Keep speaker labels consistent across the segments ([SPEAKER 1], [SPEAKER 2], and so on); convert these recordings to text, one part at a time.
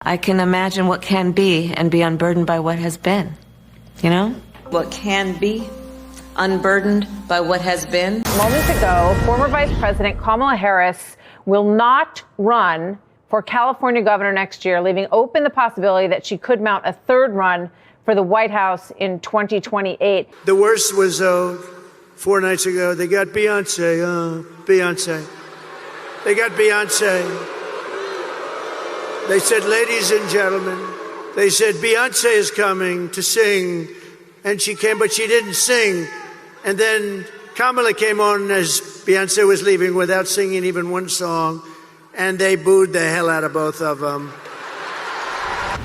[SPEAKER 1] I can imagine what can be and be unburdened by what has been, you know? What can be unburdened by what has been.
[SPEAKER 2] Moments ago, former Vice President Kamala Harris will not run for California governor next year, leaving open the possibility that she could mount a third run for the White House in 2028.
[SPEAKER 3] The worst was 4 nights ago. They got Beyonce. Beyonce. They got Beyonce. They said, ladies and gentlemen, they said, Beyonce is coming to sing. And she came, but she didn't sing. And then Kamala came on as Beyonce was leaving without singing even one song. And they booed the hell out of both of them.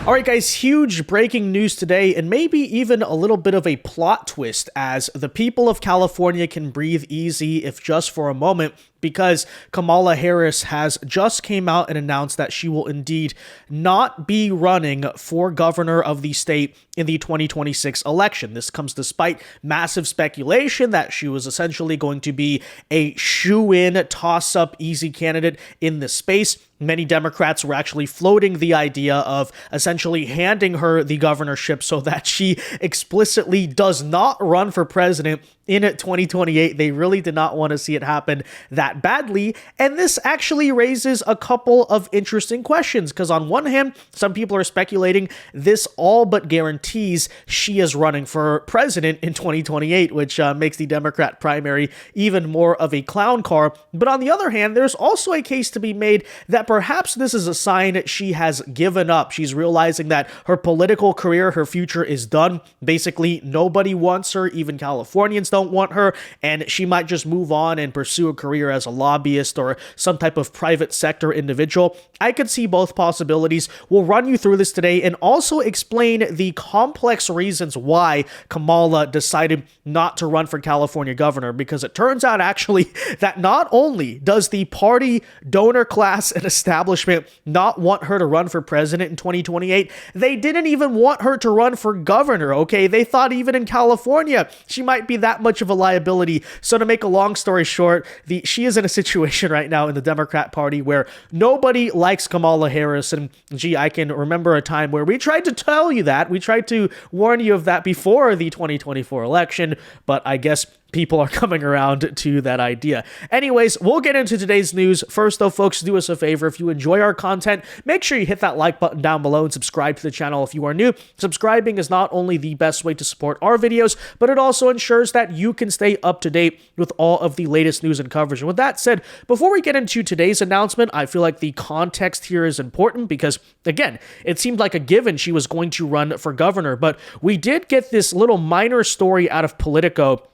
[SPEAKER 4] All right, guys, huge breaking news today, and maybe even a little bit of a plot twist as the people of California can breathe easy, if just for a moment, because Kamala Harris has just came out and announced that she will indeed not be running for governor of the state in the 2026 election. This comes despite massive speculation that she was essentially going to be a shoo-in, toss-up, easy candidate in this space. Many Democrats were actually floating the idea of essentially handing her the governorship so that she explicitly does not run for president in 2028. They really did not want to see it happen that badly. And this actually raises a couple of interesting questions, because on one hand, some people are speculating this all but guarantees she is running for president in 2028, which makes the Democrat primary even more of a clown car. But on the other hand, there's also a case to be made that perhaps this is a sign she has given up. She's realizing that her political career, her future is done. Basically, nobody wants her, even Californians don't want her, and she might just move on and pursue a career as a lobbyist or some type of private sector individual. I could see both possibilities. We'll run you through this today and also explain the complex reasons why Kamala decided not to run for California governor, because it turns out actually that not only does the party, donor class, and establishment not want her to run for president in 2028, they didn't even want her to run for governor, okay? They thought even in California she might be that much of a liability. So to make a long story short, she is in a situation right now in the Democrat Party where nobody likes Kamala Harris. And gee, I can remember a time where we tried to tell you that. We tried to warn you of that before the 2024 election, but I guess people are coming around to that idea. Anyways, we'll get into today's news. First, though, folks, do us a favor. If you enjoy our content, make sure you hit that like button down below and subscribe to the channel if you are new. Subscribing is not only the best way to support our videos, but it also ensures that you can stay up to date with all of the latest news and coverage. And with that said, before we get into today's announcement, I feel like the context here is important because, again, it seemed like a given she was going to run for governor, but we did get this little minor story out of Politico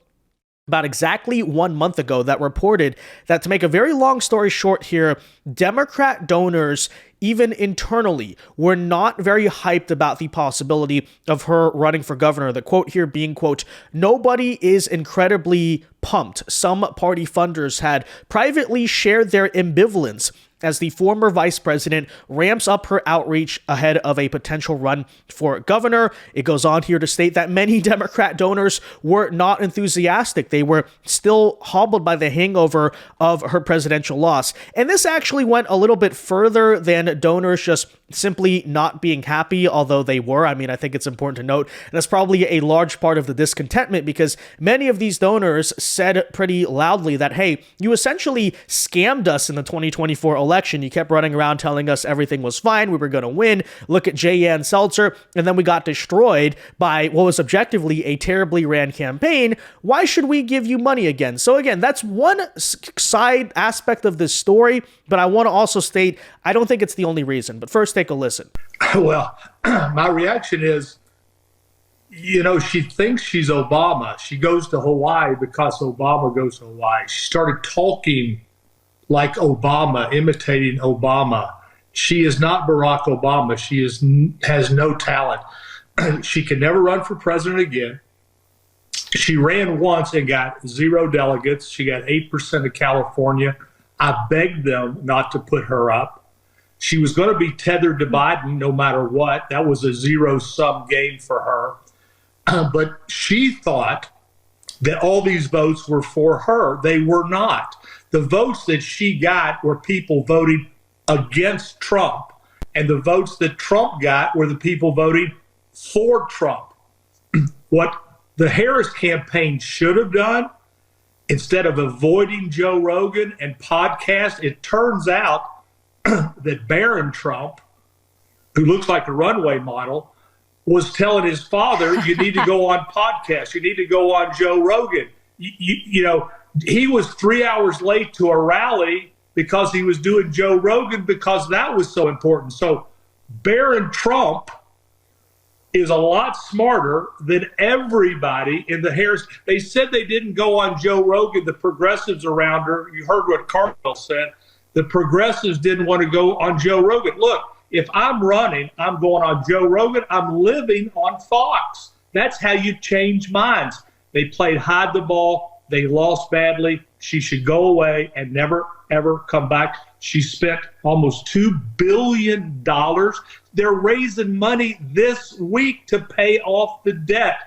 [SPEAKER 4] about exactly 1 month ago that reported that, to make a very long story short here, Democrat donors, even internally, were not very hyped about the possibility of her running for governor. The quote here being, quote, "Nobody is incredibly pumped. Some party funders had privately shared their ambivalence as the former vice president ramps up her outreach ahead of a potential run for governor." It goes on here to state that many Democrat donors were not enthusiastic. They were still hobbled by the hangover of her presidential loss. And this actually went a little bit further than donors just simply not being happy, although they were. I mean, I think it's important to note that's probably a large part of the discontentment, because many of these donors said pretty loudly that, hey, you essentially scammed us in the 2024 election. You kept running around telling us everything was fine, we were going to win. Look at J.N. Seltzer, and then we got destroyed by what was objectively a terribly ran campaign. Why should we give you money again? So again, that's one side aspect of this story, but I want to also state, I don't think it's the only reason. But first, take a listen.
[SPEAKER 5] Well, my reaction is, you know, she thinks she's Obama. She goes to Hawaii because Obama goes to Hawaii. She started talking like Obama, imitating Obama. She is not Barack Obama. She has no talent. She can never run for president again. She ran once and got 0 delegates. She got 8% of California. I begged them not to put her up. She was going to be tethered to Biden no matter what. That was a zero-sum game for her. But she thought that all these votes were for her. They were not. The votes that she got were people voting against Trump. and the votes that Trump got were the people voting for Trump. What the Harris campaign should have done, instead of avoiding Joe Rogan and podcast, it turns out that Barron Trump, who looks like a runway model, was telling his father, you need to go on podcasts, you need to go on Joe Rogan. You know, he was 3 hours late to a rally because he was doing Joe Rogan because that was so important. So Barron Trump is a lot smarter than everybody in the Harris. They said they didn't go on Joe Rogan, the progressives around her. You heard what Carville said. The progressives didn't want to go on Joe Rogan. Look, if I'm running, I'm going on Joe Rogan. I'm living on Fox. That's how you change minds. They played hide the ball. They lost badly. She should go away and never, ever come back. She spent almost $2 billion. They're raising money this week to pay off the debt.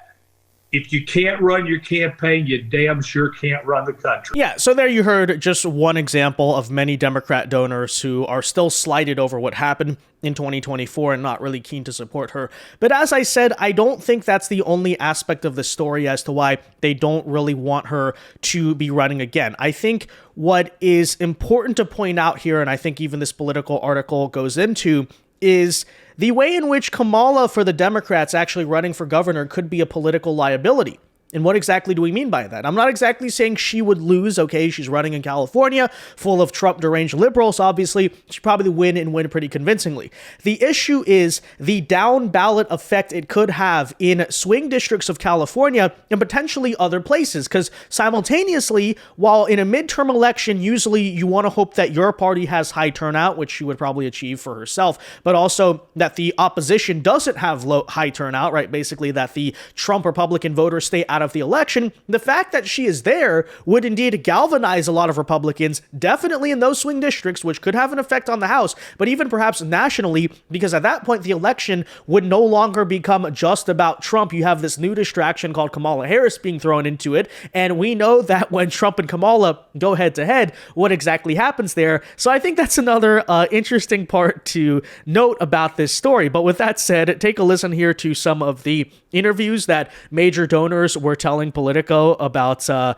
[SPEAKER 5] If you can't run your campaign, you damn sure can't run the country.
[SPEAKER 4] Yeah, so there you heard just one example of many Democrat donors who are still slighted over what happened in 2024 and not really keen to support her. But as I said, I don't think that's the only aspect of the story as to why they don't really want her to be running again. I think what is important to point out here, and I think even this Political article goes into, is the way in which Kamala for the Democrats actually running for governor could be a political liability. And what exactly do we mean by that? I'm not exactly saying she would lose. Okay, she's running in California, full of Trump deranged liberals. Obviously, she'd probably win and win pretty convincingly. The issue is the down ballot effect it could have in swing districts of California and potentially other places. Because simultaneously, while in a midterm election, usually you want to hope that your party has high turnout, which she would probably achieve for herself, but also that the opposition doesn't have high turnout, right? Basically, that the Trump Republican voters stay out of the election. The fact that she is there would indeed galvanize a lot of Republicans, definitely in those swing districts, which could have an effect on the House, but even perhaps nationally, because at that point, the election would no longer become just about Trump. You have this new distraction called Kamala Harris being thrown into it, and we know that when Trump and Kamala go head to head, what exactly happens there. So I think that's another interesting part to note about this story. But with that said, take a listen here to some of the interviews that major donors were telling Politico about, the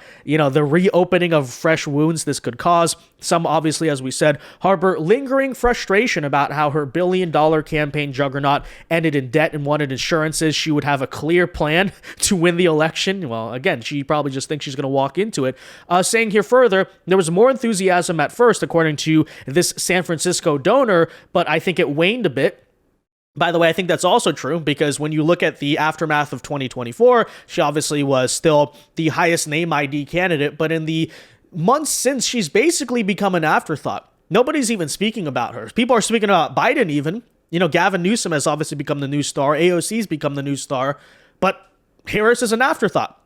[SPEAKER 4] reopening of fresh wounds this could cause. Some, obviously, as we said, harbor lingering frustration about how her billion-dollar campaign juggernaut ended in debt and wanted assurances she would have a clear plan to win the election. Well, again, she probably just thinks she's going to walk into it. Saying here further, there was more enthusiasm at first, according to this San Francisco donor, but I think it waned a bit. By the way, I think that's also true because when you look at the aftermath of 2024, she obviously was still the highest name ID candidate, but in the months since, she's basically become an afterthought. Nobody's even speaking about her. People are speaking about Biden even. Gavin Newsom has obviously become the new star. AOC's become the new star, but Harris is an afterthought.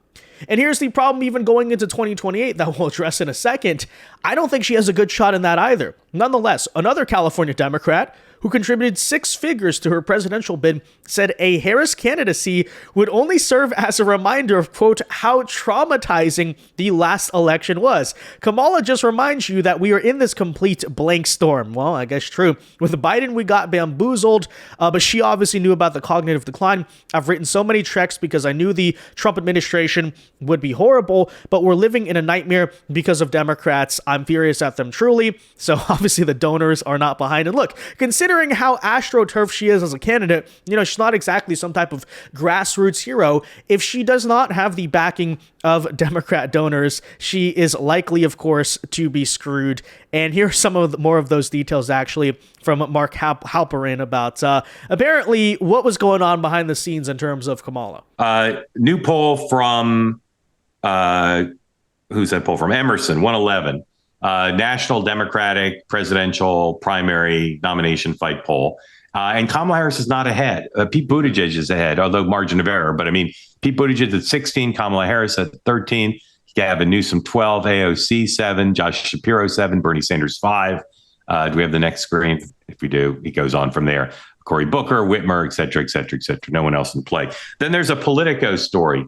[SPEAKER 4] And here's the problem even going into 2028 that we'll address in a second. I don't think she has a good shot in that either. Nonetheless, another California Democrat who contributed 6 figures to her presidential bid, said a Harris candidacy would only serve as a reminder of, quote, how traumatizing the last election was. Kamala just reminds you that we are in this complete blank storm. Well, I guess true. With Biden, we got bamboozled, but she obviously knew about the cognitive decline. I've written so many checks because I knew the Trump administration would be horrible, but we're living in a nightmare because of Democrats. I'm furious at them truly. So obviously the donors are not behind it. Look, considering how astroturf she is as a candidate, she's not exactly some type of grassroots hero. If she does not have the backing of Democrat donors, she is likely, of course, to be screwed. And here's some of more of those details, actually, from Mark Halperin about apparently what was going on behind the scenes in terms of Kamala.
[SPEAKER 6] New poll from, who's that poll from? Emerson, 111. National Democratic presidential primary nomination fight poll. And Kamala Harris is not ahead. Pete Buttigieg is ahead, although margin of error. But I mean, Pete Buttigieg at 16, Kamala Harris at 13, Gavin Newsom 12, AOC 7, Josh Shapiro 7, Bernie Sanders 5. Do we have the next screen? If we do, it goes on from there. Cory Booker, Whitmer, et cetera, et cetera, et cetera. No one else in play. Then there's a Politico story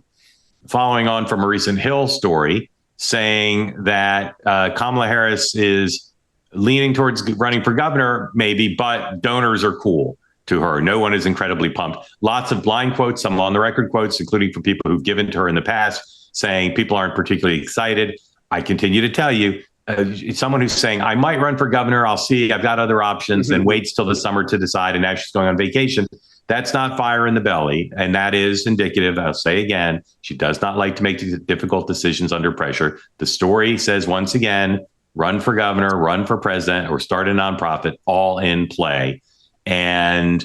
[SPEAKER 6] following on from a recent Hill story saying that Kamala Harris is leaning towards running for governor, maybe, but donors are cool to her. No one is incredibly pumped. Lots of blind quotes, some on the record quotes, including from people who've given to her in the past, saying people aren't particularly excited. I continue to tell you, someone who's saying, I might run for governor, I'll see, I've got other options, and waits till the summer to decide, and now she's going on vacation. That's not fire in the belly, and that is indicative. I'll say again, she does not like to make difficult decisions under pressure. The story says, once again, run for governor, run for president, or start a nonprofit, all in play. And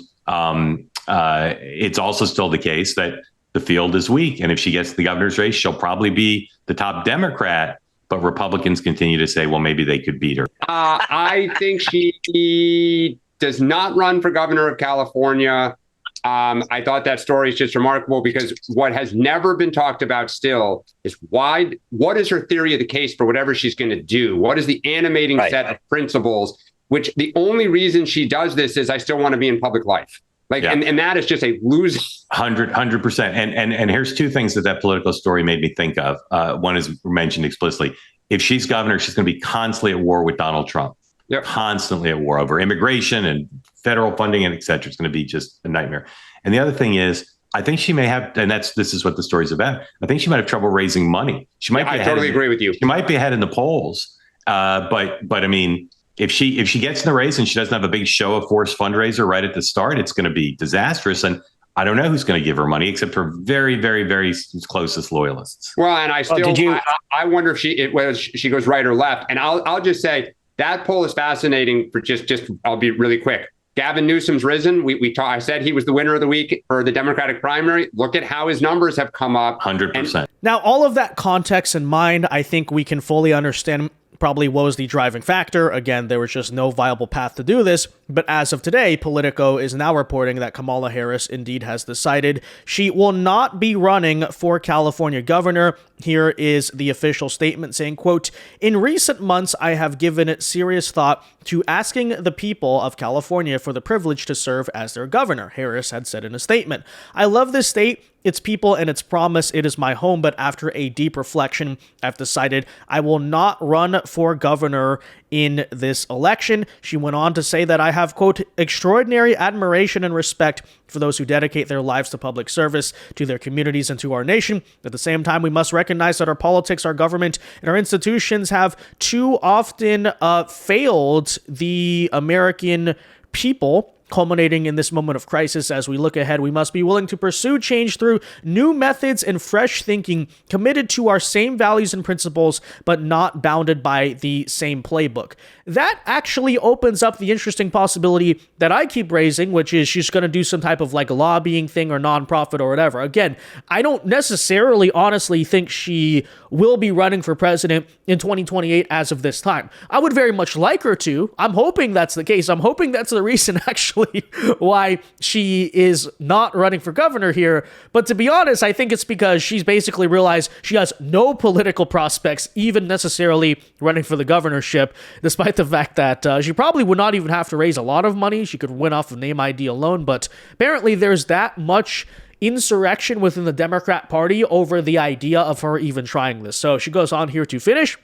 [SPEAKER 6] it's also still the case that the field is weak. And if she gets the governor's race, she'll probably be the top Democrat. But Republicans continue to say, well, maybe they could beat her.
[SPEAKER 7] I think she does not run for governor of California. I thought that story is just remarkable because what has never been talked about still is what is her theory of the case for whatever she's going to do? What is the animating set of principles, which the only reason she does this is I still want to be in public life. And that is just a losing.
[SPEAKER 6] 100%. And here's two things that political story made me think of. One is mentioned explicitly. If she's governor, she's going to be constantly at war with Donald Trump. Yep. Constantly at war over immigration and federal funding and et cetera. It's going to be just a nightmare. And the other thing is, I think she may have, and this is what the story's about. I think she might have trouble raising money. She might.
[SPEAKER 7] I totally agree with you.
[SPEAKER 6] She might be ahead in the polls. But I mean, if she gets in the race and she doesn't have a big show of force fundraiser right at the start, it's going to be disastrous. And I don't know who's going to give her money except her very, very, very closest loyalists.
[SPEAKER 7] Well, and I wonder if she goes right or left. And I'll just say that poll is fascinating for just I'll be really quick. Gavin Newsom's risen. I said he was the winner of the week for the Democratic primary. Look at how his numbers have come up.
[SPEAKER 6] 100%.
[SPEAKER 4] Now, all of that context in mind, I think we can fully understand probably what was the driving factor. Again, there was just no viable path to do this. But as of today, Politico is now reporting that Kamala Harris indeed has decided she will not be running for California governor. Here is the official statement saying, quote, "In recent months, I have given it serious thought to asking the people of California for the privilege to serve as their governor," Harris had said in a statement. "I love this state, its people, and its promise. It is my home, but after a deep reflection, I've decided I will not run for governor in this election." She went on to say that I have, quote, "extraordinary admiration and respect for those who dedicate their lives to public service, to their communities, and to our nation. At the same time, we must recognize that our politics, our government, and our institutions have too often failed the American people, culminating in this moment of crisis. As we look ahead, we must be willing to pursue change through new methods and fresh thinking, committed to our same values and principles, but not bounded by the same playbook." That actually opens up the interesting possibility that I keep raising, which is she's going to do some type of lobbying thing or nonprofit or whatever. Again, I don't necessarily honestly think she will be running for president in 2028 as of this time. I would very much like her to. I'm hoping that's the case. I'm hoping that's the reason actually why she is not running for governor here. But to be honest, I think it's because she's basically realized she has no political prospects, even necessarily running for the governorship, despite the fact that she probably would not even have to raise a lot of money. She could win off of name ID alone. But apparently there's that much insurrection within the Democrat Party over the idea of her even trying this. So she goes on here to finish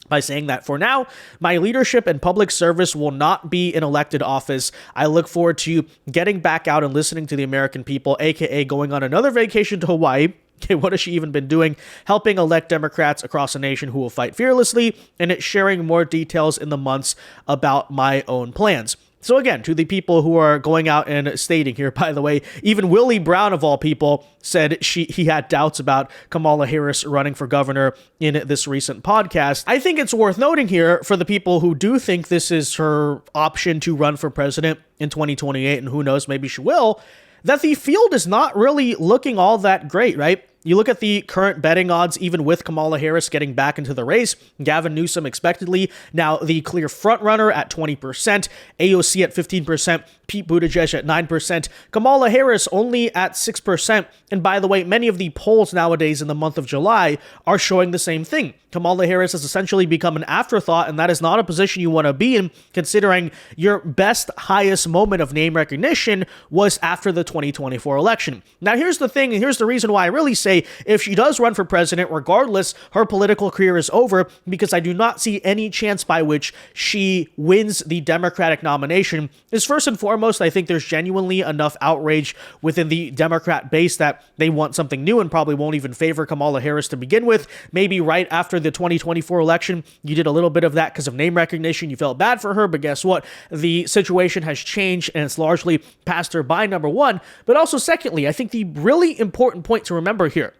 [SPEAKER 4] by saying that for now, my leadership and public service will not be in elected office. I look forward to getting back out and listening to the American people, aka going on another vacation to Hawaii. Okay, what has she even been doing? Helping elect Democrats across the nation who will fight fearlessly, and it's sharing more details in the months about my own plans. So again, to the people who are going out and stating here, by the way, even Willie Brown of all people said he had doubts about Kamala Harris running for governor in this recent podcast. I think it's worth noting here for the people who do think this is her option to run for president in 2028, and who knows, maybe she will, that the field is not really looking all that great, right? You look at the current betting odds, even with Kamala Harris getting back into the race, Gavin Newsom expectedly now the clear frontrunner at 20%, AOC at 15%, Pete Buttigieg at 9%, Kamala Harris only at 6%. And by the way, many of the polls nowadays in the month of July are showing the same thing. Kamala Harris has essentially become an afterthought, and that is not a position you want to be in, considering your best, highest moment of name recognition was after the 2024 election. Now, here's the thing, and here's the reason why I really say if she does run for president, regardless, her political career is over, because I do not see any chance by which she wins the Democratic nomination. Is first and foremost, I think there's genuinely enough outrage within the Democrat base that they want something new and probably won't even favor Kamala Harris to begin with. Maybe right after the 2024 election, you did a little bit of that because of name recognition. You felt bad for her, but guess what? The situation has changed and it's largely passed her by, number one. But also, secondly, I think the really important point to remember here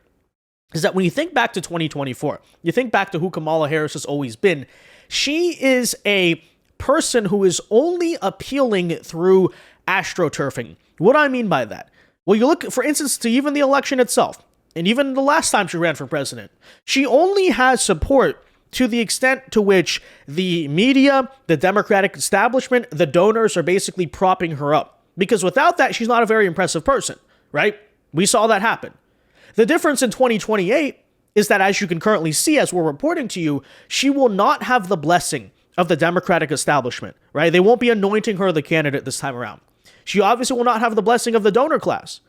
[SPEAKER 4] is that when you think back to 2024, you think back to who Kamala Harris has always been. She is a person who is only appealing through astroturfing. What do I mean by that? Well, you look, for instance, to even the election itself, and even the last time she ran for president, she only has support to the extent to which the media, the Democratic establishment, the donors are basically propping her up. Because without that, she's not a very impressive person, right? We saw that happen. The difference in 2028 is that, as you can currently see, as we're reporting to you, she will not have the blessing of the Democratic establishment, right? They won't be anointing her the candidate this time around. She obviously will not have the blessing of the donor class.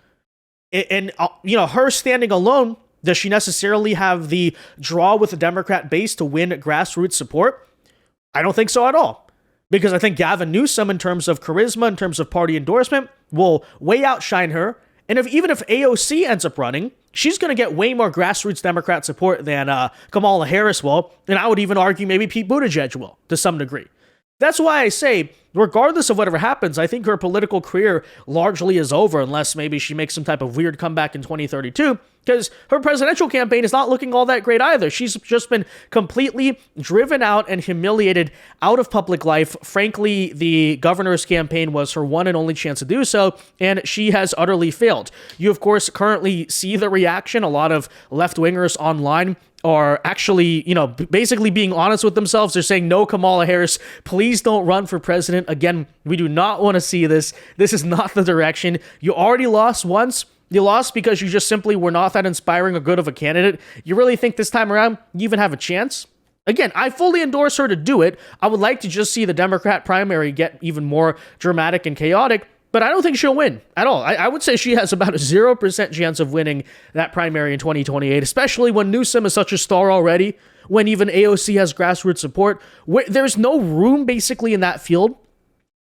[SPEAKER 4] And, her standing alone, does she necessarily have the draw with the Democrat base to win grassroots support? I don't think so at all. Because I think Gavin Newsom, in terms of charisma, in terms of party endorsement, will way outshine her. And even if AOC ends up running, she's going to get way more grassroots Democrat support than Kamala Harris will. And I would even argue maybe Pete Buttigieg will, to some degree. That's why I say, regardless of whatever happens, I think her political career largely is over, unless maybe she makes some type of weird comeback in 2032, because her presidential campaign is not looking all that great either. She's just been completely driven out and humiliated out of public life. Frankly, the governor's campaign was her one and only chance to do so, and she has utterly failed. You, of course, currently see the reaction. A lot of left-wingers online are actually, basically being honest with themselves. They're saying, no, Kamala Harris, please don't run for president. Again, we do not want to see this. This is not the direction. You already lost once. You lost because you just simply were not that inspiring or good of a candidate. You really think this time around you even have a chance? Again, I fully endorse her to do it. I would like to just see the Democrat primary get even more dramatic and chaotic, but I don't think she'll win at all. I would say she has about a 0% chance of winning that primary in 2028, especially when Newsom is such a star already, when even AOC has grassroots support. There's no room basically in that field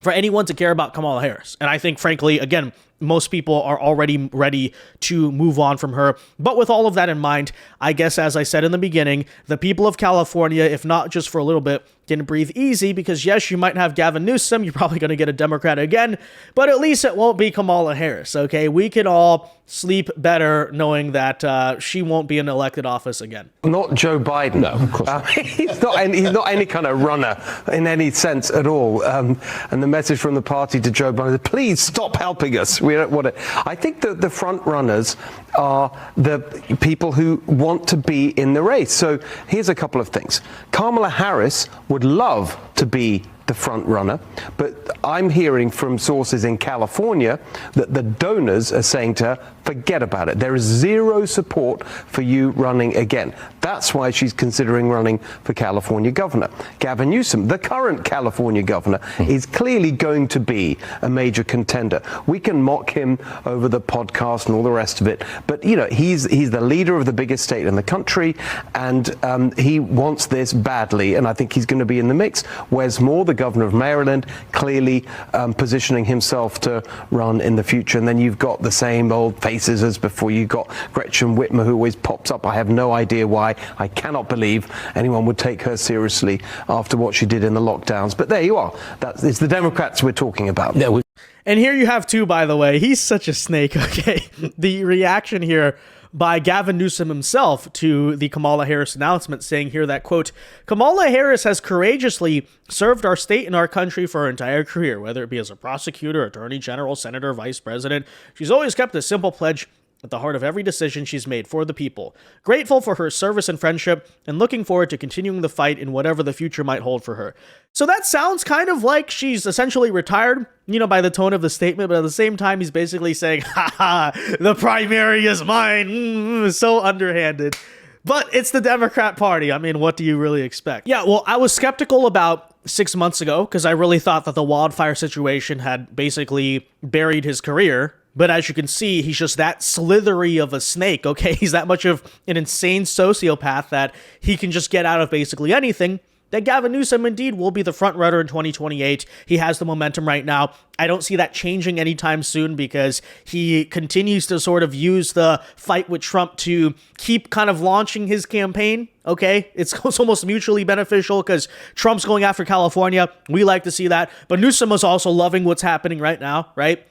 [SPEAKER 4] for anyone to care about Kamala Harris. And I think, frankly, again, most people are already ready to move on from her. But with all of that in mind, I guess, as I said in the beginning, the people of California, if not just for a little bit, can breathe easy because, yes, you might have Gavin Newsom. You're probably going to get a Democrat again, but at least it won't be Kamala Harris, okay? We can all sleep better knowing that she won't be in elected office again.
[SPEAKER 8] Not Joe Biden. No, of course not. He's not any kind of runner in any sense at all. And the message from the party to Joe Biden is, please stop helping us. We don't want it. I think that the front runners are the people who want to be in the race. So here's a couple of things. Kamala Harris would love to be the front runner, but I'm hearing from sources in California that the donors are saying to her, forget about it. There is zero support for you running again. That's why she's considering running for California governor. Gavin Newsom, the current California governor, is clearly going to be a major contender. We can mock him over the podcast and all the rest of it, but he's the leader of the biggest state in the country, and he wants this badly, and I think he's going to be in the mix. Wes Moore, the governor of Maryland, clearly positioning himself to run in the future. And then you've got the same old faces as before. You've got Gretchen Whitmer, who always pops up. I have no idea why. I cannot believe anyone would take her seriously after what she did in the lockdowns. But there you are. It's the Democrats we're talking about.
[SPEAKER 4] Yeah, and here you have two, by the way. He's such a snake, okay? The reaction here by Gavin Newsom himself to the Kamala Harris announcement, saying here that, quote, Kamala Harris has courageously served our state and our country for her entire career, whether it be as a prosecutor, attorney general, senator, vice president. She's always kept a simple pledge at the heart of every decision she's made for the people. Grateful for her service and friendship, and looking forward to continuing the fight in whatever the future might hold for her. So that sounds kind of like she's essentially retired, by the tone of the statement, but at the same time, he's basically saying, the primary is mine. So underhanded. But it's the Democrat Party. I mean, what do you really expect? Yeah, well, I was skeptical about 6 months ago because I really thought that the wildfire situation had basically buried his career. But as you can see, he's just that slithery of a snake, okay? He's that much of an insane sociopath that he can just get out of basically anything. That Gavin Newsom indeed will be the front runner in 2028. He has the momentum right now. I don't see that changing anytime soon because he continues to sort of use the fight with Trump to keep kind of launching his campaign. Okay, it's almost mutually beneficial because Trump's going after California. We like to see that. But Newsom is also loving what's happening right now, right?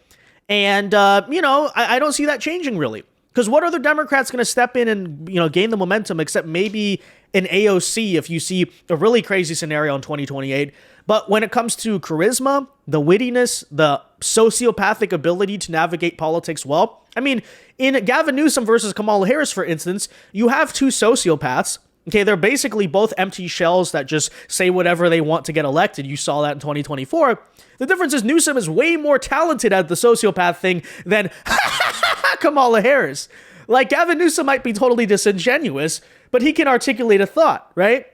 [SPEAKER 4] And, I don't see that changing really. Because what other Democrats going to step in and, gain the momentum except maybe an AOC if you see a really crazy scenario in 2028. But when it comes to charisma, the wittiness, the sociopathic ability to navigate politics well, I mean, in Gavin Newsom versus Kamala Harris, for instance, you have two sociopaths. Okay, they're basically both empty shells that just say whatever they want to get elected. You saw that in 2024. The difference is Newsom is way more talented at the sociopath thing than Kamala Harris. Like, Gavin Newsom might be totally disingenuous, but he can articulate a thought, right?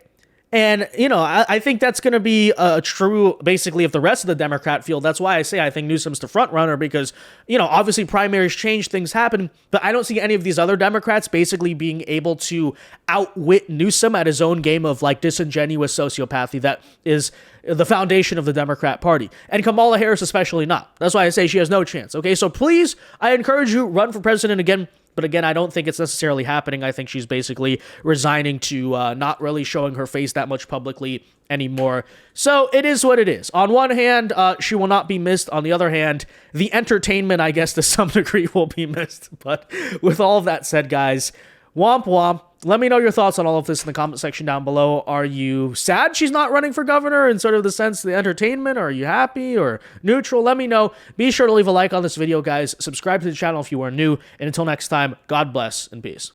[SPEAKER 4] And, I think that's going to be true, basically, of the rest of the Democrat field. That's why I say I think Newsom's the front runner because, obviously primaries change, things happen, but I don't see any of these other Democrats basically being able to outwit Newsom at his own game of, disingenuous sociopathy that is the foundation of the Democrat Party. And Kamala Harris especially not. That's why I say she has no chance, okay? So please, I encourage you, run for president again. But again, I don't think it's necessarily happening. I think she's basically resigning to not really showing her face that much publicly anymore. So it is what it is. On one hand, she will not be missed. On the other hand, the entertainment, I guess, to some degree will be missed. But with all of that said, guys, womp womp. Let me know your thoughts on all of this in the comment section down below. Are you sad she's not running for governor in sort of the sense of the entertainment? Or are you happy or neutral? Let me know. Be sure to leave a like on this video, guys. Subscribe to the channel if you are new. And until next time, God bless and peace.